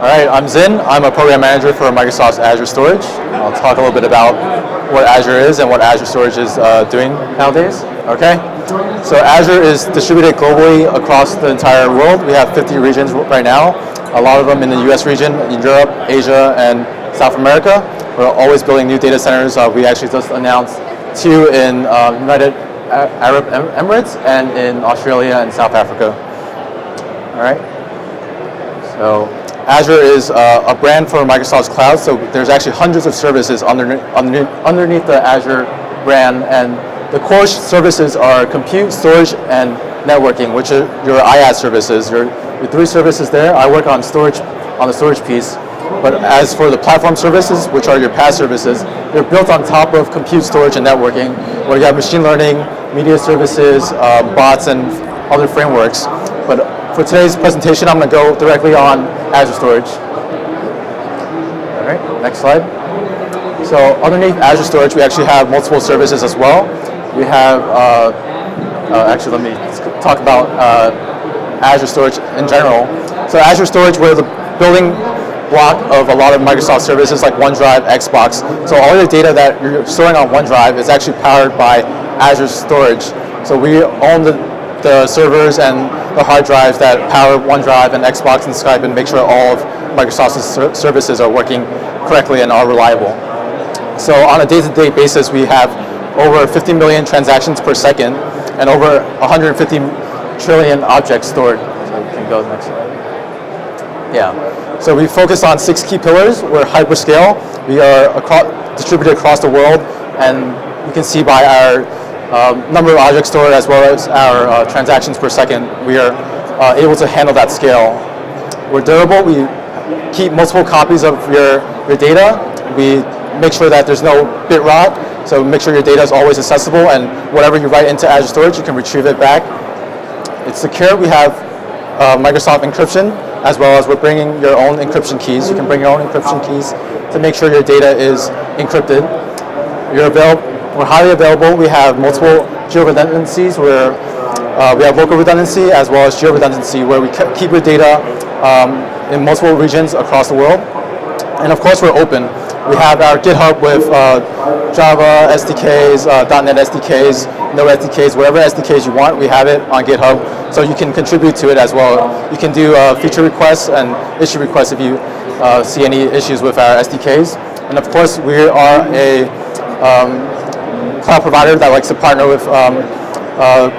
All right, I'm Zin. I'm a program manager for Microsoft's Azure Storage. I'll talk a little bit about what Azure is and what Azure Storage is doing nowadays. Okay, so Azure is distributed globally across the entire world. We have 50 regions right now, a lot of them in the US region, in Europe, Asia, and South America. We're always building new data centers. We actually just announced 2 in United Arab Emirates and in Australia and South Africa. All right, so Azure is a brand for Microsoft's cloud, so there's actually hundreds of services underneath the Azure brand, and the core services are compute, storage, and networking, which are your IaaS services. Your 3 services there. I work on storage, on the storage piece, but as for the platform services, which are your PaaS services, they're built on top of compute, storage, and networking, where you have machine learning, media services, bots, and other frameworks. But for today's presentation, I'm going to go directly on Azure Storage. All right, next slide. So underneath Azure Storage, we actually have multiple services as well. We have, actually, let me talk about Azure Storage in general. So Azure Storage, we're the building block of a lot of Microsoft services like OneDrive, Xbox. So all your data that you're storing on OneDrive is actually powered by Azure Storage. So we own the servers and the hard drives that power OneDrive and Xbox and Skype and make sure all of Microsoft's services are working correctly and are reliable. So on a day-to-day basis, we have over 50 million transactions per second and over 150 trillion objects stored. So you can go to the next slide. Yeah. So we focus on 6 key pillars. We're hyperscale. We are distributed across the world, and you can see by our number of objects stored as well as our transactions per second, we are able to handle that scale. We're durable. We keep multiple copies of your data. We make sure that there's no bit rot, so make sure your data is always accessible, and whatever you write into Azure Storage, you can retrieve it back. It's secure. We have Microsoft encryption, as well as we're bringing your own encryption keys. You can bring your own encryption keys to make sure your data is encrypted. We're highly available. We have multiple geo-redundancies where we have local redundancy as well as geo-redundancy, where we keep your data in multiple regions across the world. And of course, we're open. We have our GitHub with Java SDKs, .NET SDKs, Node SDKs, whatever SDKs you want, we have it on GitHub, so you can contribute to it as well. You can do feature requests and issue requests if you see any issues with our SDKs. And of course, we are a cloud provider that likes to partner with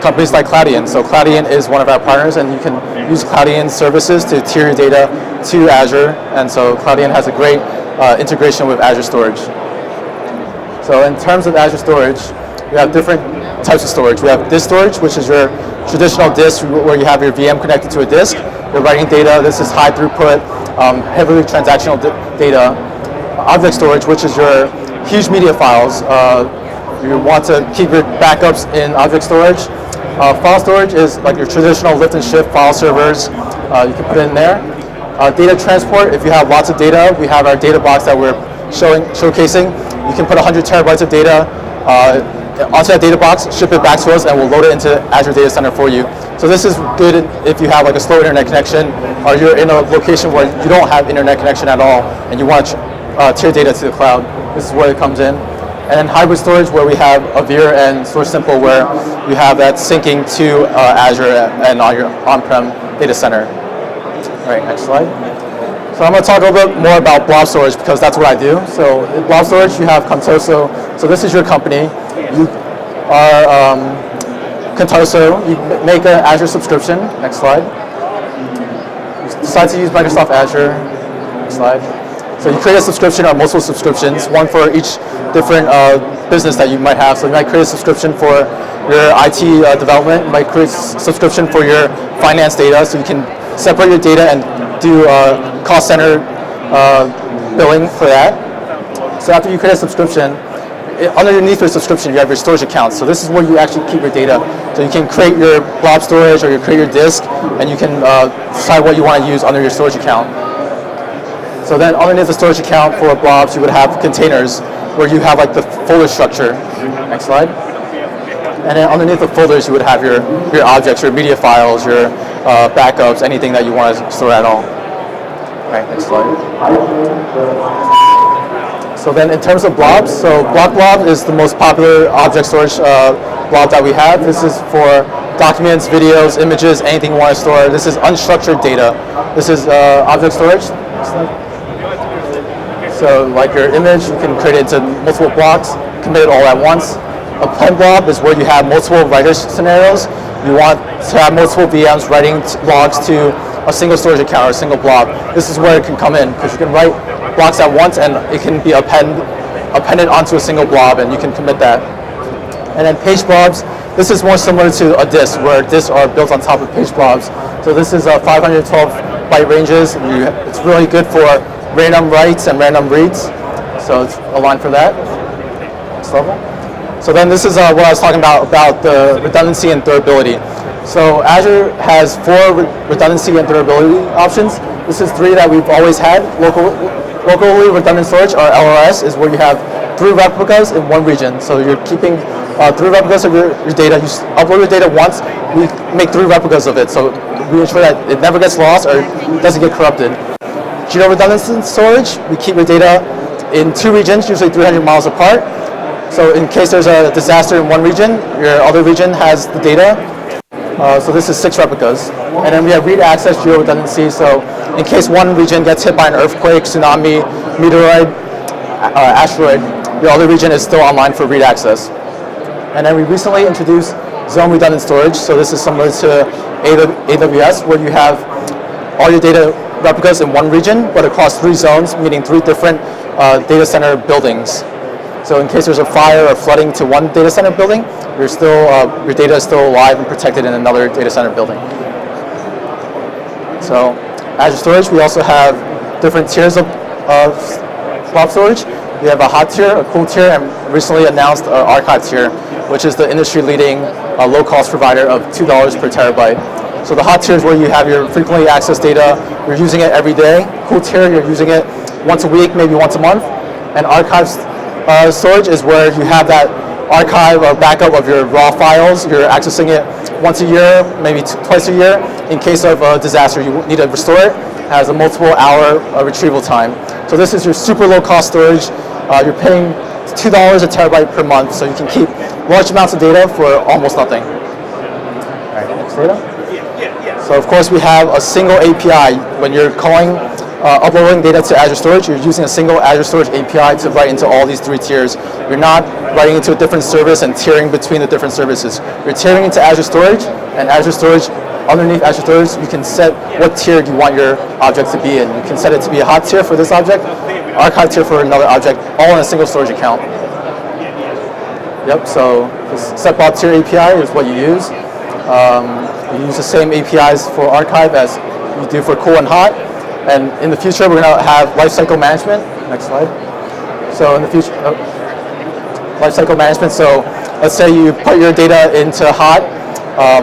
companies like Cloudian. So Cloudian is one of our partners, and you can use Cloudian services to tier your data to Azure. And so Cloudian has a great integration with Azure Storage. So in terms of Azure Storage, we have different types of storage. We have disk storage, which is your traditional disk where you have your VM connected to a disk. You're writing data. This is high throughput, heavily transactional data. Object storage, which is your huge media files. You want to keep your backups in object storage. File storage is like your traditional lift and shift file servers. You can put it in there. Data transport, if you have lots of data, we have our data box that we're showcasing. You can put 100 terabytes of data onto that data box, ship it back to us, and we'll load it into Azure Data Center for you. So this is good if you have like a slow internet connection, or you're in a location where you don't have internet connection at all, and you want to tier data to the cloud. This is where it comes in. And then hybrid storage, where we have Azure and StorageSimple, where you have that syncing to Azure and on your on-prem data center. All right, next slide. So I'm going to talk a little bit more about Blob storage because that's what I do. So in Blob storage, you have Contoso. So this is your company. You are Contoso. You make an Azure subscription. Next slide. You decide to use Microsoft Azure. Next slide. So you create a subscription or multiple subscriptions, one for each different business that you might have. So you might create a subscription for your IT development. You might create a subscription for your finance data, so you can separate your data and do cost center billing for that. So after you create a subscription, underneath your subscription, you have your storage account. So this is where you actually keep your data. So you can create your blob storage or you create your disk, and you can decide what you want to use under your storage account. So then underneath the storage account for blobs, you would have containers where you have like the folder structure. Next slide. And then underneath the folders, you would have your objects, your media files, your backups, anything that you want to store at all. Right, next slide. So then in terms of blobs, so Blob is the most popular object storage blob that we have. This is for documents, videos, images, anything you want to store. This is unstructured data. This is object storage. So like your image, you can create it into multiple blocks, commit it all at once. A pen blob is where you have multiple writer scenarios. You want to have multiple VMs writing logs to a single storage account or a single blob. This is where it can come in, because you can write blocks at once and it can be appended onto a single blob, and you can commit that. And then page blobs, this is more similar to a disk, where disks are built on top of page blobs. So this is 512 byte ranges. It's really good for random writes and random reads. So it's aligned for that. Next level. So then this is what I was talking about the redundancy and durability. So Azure has 4 redundancy and durability options. This is 3 that we've always had. Locally redundant storage, or LRS, is where you have 3 replicas in one region. So you're keeping 3 replicas of your data. You upload your data once, we make 3 replicas of it. So we ensure that it never gets lost or doesn't get corrupted. Geo redundancy storage, we keep your data in 2 regions, usually 300 miles apart. So in case there's a disaster in one region, your other region has the data. So this is 6 replicas. And then we have read access geo redundancy. So in case one region gets hit by an earthquake, tsunami, meteoroid, asteroid, your other region is still online for read access. And then we recently introduced zone redundant storage. So this is similar to AWS, where you have all your data replicas in one region, but across 3 zones, meaning 3 different data center buildings. So in case there's a fire or flooding to one data center building, your data is still alive and protected in another data center building. So Azure Storage, we also have different tiers of blob storage. We have a hot tier, a cool tier, and recently announced our archive tier, which is the industry-leading low-cost provider of $2 per terabyte. So the hot tier is where you have your frequently accessed data. You're using it every day. Cool tier, you're using it once a week, maybe once a month. And archive storage is where you have that archive or backup of your raw files. You're accessing it once a year, maybe twice a year. In case of a disaster, you need to restore it. It has a multiple hour retrieval time. So this is your super low cost storage. You're paying $2 a terabyte per month, so you can keep large amounts of data for almost nothing. All right, next data. So of course we have a single API. When you're uploading data to Azure Storage, you're using a single Azure Storage API to write into all these 3 tiers. You're not writing into a different service and tiering between the different services. You're tiering into Azure Storage, and Azure Storage, underneath Azure Storage, you can set what tier you want your object to be in. You can set it to be a hot tier for this object, archive tier for another object, all in a single storage account. Yep, so this set blob tier API is what you use. You use the same APIs for archive as you do for cool and hot. And in the future, we're going to have lifecycle management. Next slide. So in the future, lifecycle management. So let's say you put your data into hot.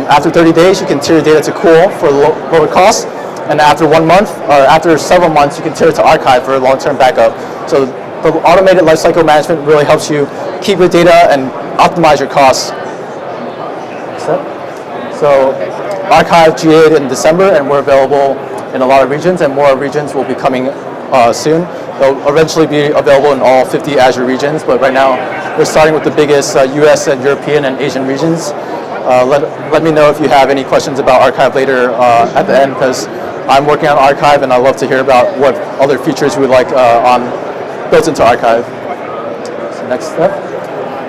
After 30 days, you can tier your data to cool for lower cost. And after 1 month, or after several months, you can tier it to archive for long-term backup. So the automated lifecycle management really helps you keep your data and optimize your costs. So archive GA'd in December, and we're available in a lot of regions, and more regions will be coming soon. They'll eventually be available in all 50 Azure regions, but right now we're starting with the biggest US and European and Asian regions. Let me know if you have any questions about archive later at the end, because I'm working on archive and I'd love to hear about what other features you would like built into archive. So next step.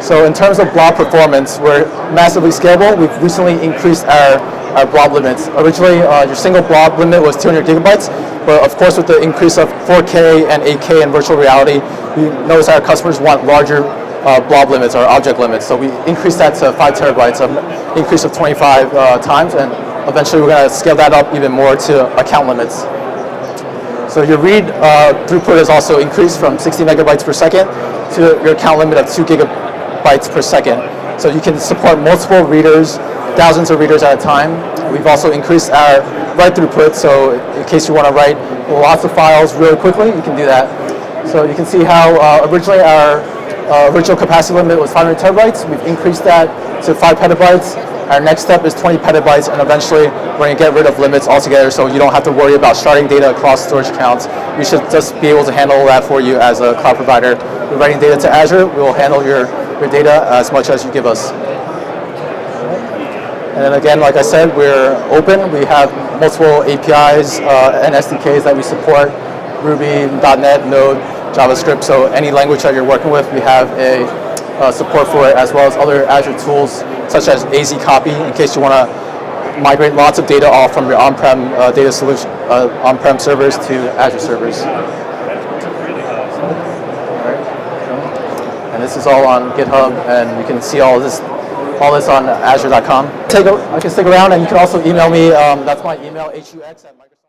So in terms of blob performance, we're massively scalable. We've recently increased our blob limits. Originally, your single blob limit was 200 gigabytes, but of course with the increase of 4K and 8K and virtual reality, we notice our customers want larger blob limits or object limits. So we increased that to 5 terabytes, an increase of 25 times, and eventually we're going to scale that up even more to account limits. So your read throughput has also increased from 60 megabytes per second to your account limit of 2 gigabytes per second. So you can support multiple readers, thousands of readers at a time. We've also increased our write throughput, so in case you want to write lots of files really quickly, you can do that. So you can see how originally our original capacity limit was 500 terabytes. We've increased that to 5 petabytes, Our next step is 20 petabytes, and eventually we're going to get rid of limits altogether, so you don't have to worry about sharding data across storage accounts. We should just be able to handle that for you as a cloud provider. We're writing data to Azure. We will handle your data as much as you give us. And then again, like I said, we're open. We have multiple APIs and SDKs that we support: Ruby, .NET, Node, JavaScript. So any language that you're working with, we have a support for it, as well as other Azure tools such as AZ Copy, in case you want to migrate lots of data off from your on-prem data solution, on-prem servers to Azure servers. And this is all on GitHub, and you can see all this on Azure.com. I can stick around, and you can also email me. That's my email, hux@microsoft.